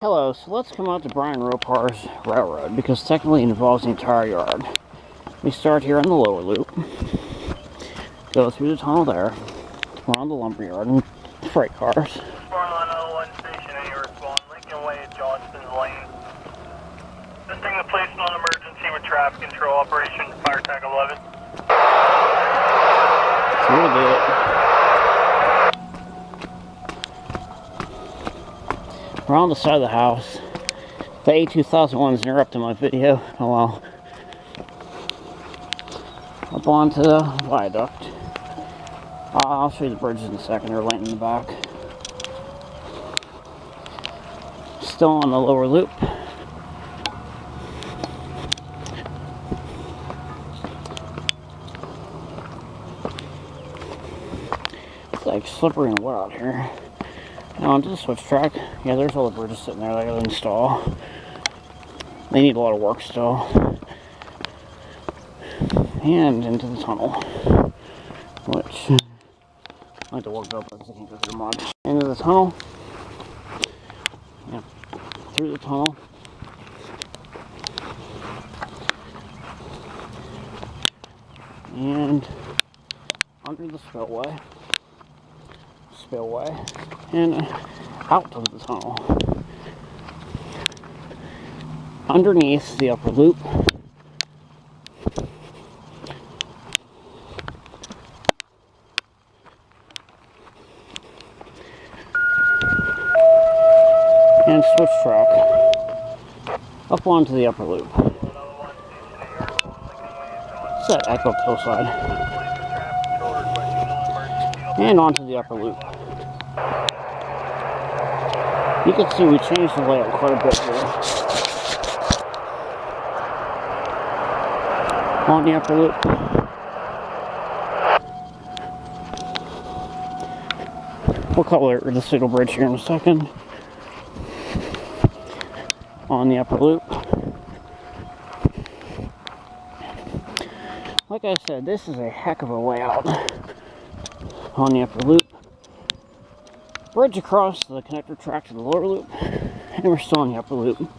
Hello, so let's come out to Bryan Ropar's railroad because technically it involves the entire yard. We start here in the lower loop, go through the tunnel there, around the lumber yard and freight cars. Barline 01 station, any respond? Lincoln Way at Johnston's Lane. Assisting the policeman on emergency with traffic control operation, fire tag 11. So we'll do it. We're on the side of the house. The A2001 is interrupting my video. Oh well. Up onto the viaduct. I'll show you the bridges in a second. They're laying in the back. Still on the lower loop. It's like slippery and wet out here. Now onto the switch track. Yeah, there's all the bridges sitting there that I gotta install. They need a lot of work still. And into the tunnel, which I like to work up because I can't go through mud. Into the tunnel. Yeah, through the tunnel. And under the spillway. And out of the tunnel. Underneath the upper loop. And switch track up onto the upper loop. It's that echo hillside. And onto the upper loop. You can see we changed the layout quite a bit here. On the upper loop. We'll color the signal bridge here in a second. On the upper loop. Like I said, this is a heck of a layout. On the upper loop. Bridge across the connector track to the lower loop. And we're still on the upper loop.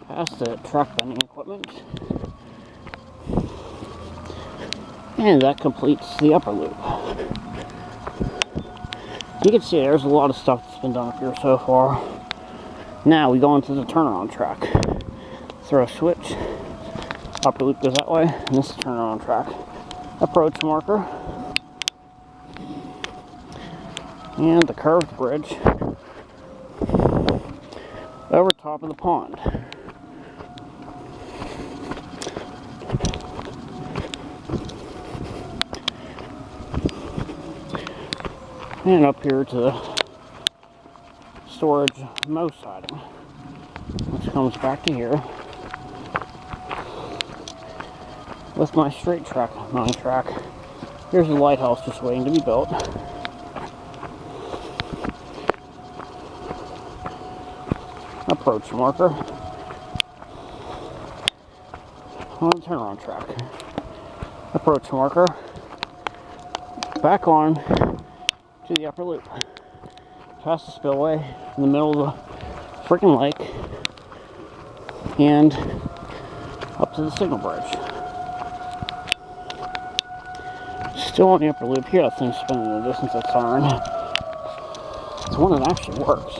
Past the track bending equipment. And that completes the upper loop. You can see there's a lot of stuff that's been done up here so far. Now we go into the turnaround track. Throw a switch. Upper loop goes that way, and this is the turnaround track. Approach marker. And the curved bridge over top of the pond. And up here to the storage mow siding, which comes back to here with my straight track mowing track. Here's the lighthouse just waiting to be built. Approach marker on the turnaround track. Approach marker back on to the upper loop, past the spillway in the middle of the freaking lake, and up to the signal bridge. Still on the upper loop here. That thing's spinning in the distance. That siren. It's one that actually works.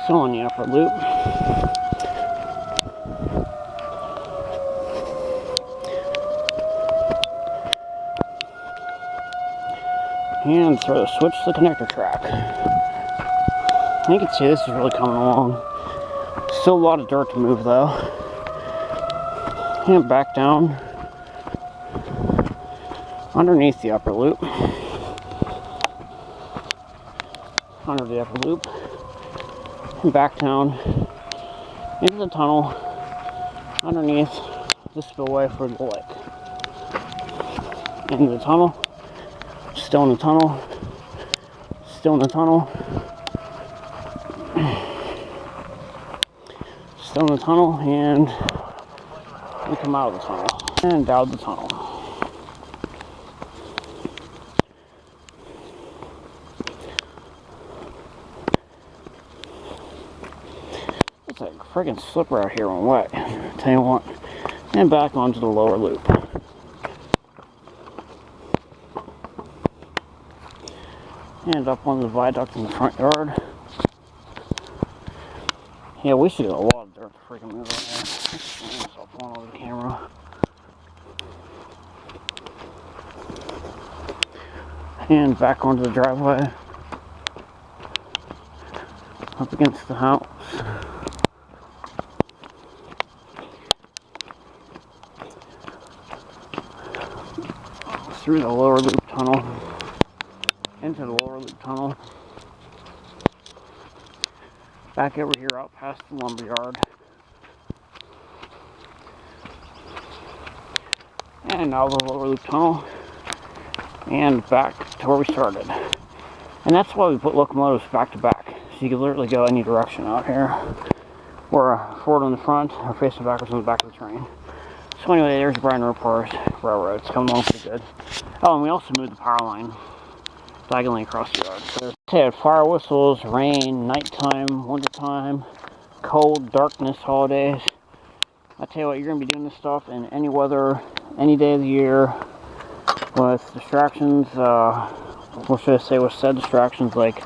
Still on the upper loop. And throw the switch to the connector track. You can see this is really coming along. Still a lot of dirt to move though. And back down underneath the upper loop. Under the upper loop. And back down into the tunnel underneath the spillway for the lake. Into the tunnel. Still in the tunnel. Still in the tunnel. Still in the tunnel, and we come out of the tunnel. And out of the tunnel. friggin' slipper out here when wet. Tell you what. And back onto the lower loop. And up on the viaduct in the front yard. Yeah, we should get a lot of dirt to freaking move out here. Myself on over the camera. And back onto the driveway. Up against the house. Through the lower loop tunnel. Into the lower loop tunnel. Back over here out past the lumberyard. And now the lower loop tunnel. And back to where we started. And that's why we put locomotives back to back. So you can literally go any direction out here. Or forward on the front, or facing backwards on the back of the train. So anyway, there's Bryan Ropar's railroad. It's coming along pretty good. Oh, and we also moved the power line diagonally across the yard. So they had fire whistles, rain, nighttime, wintertime, cold, darkness, holidays. I tell you what, you're going to be doing this stuff in any weather, any day of the year, with distractions, what should I say, with said distractions like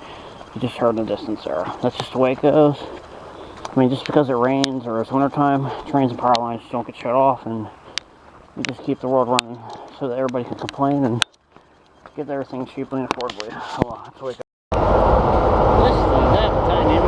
you just heard in the distance there. That's just the way it goes. I mean, just because it rains or it's wintertime, trains and power lines don't get shut off, and you just keep the world running so that everybody can complain and get everything cheaply and affordably. Oh, well, that's the way it goes. This thing, that dynamic.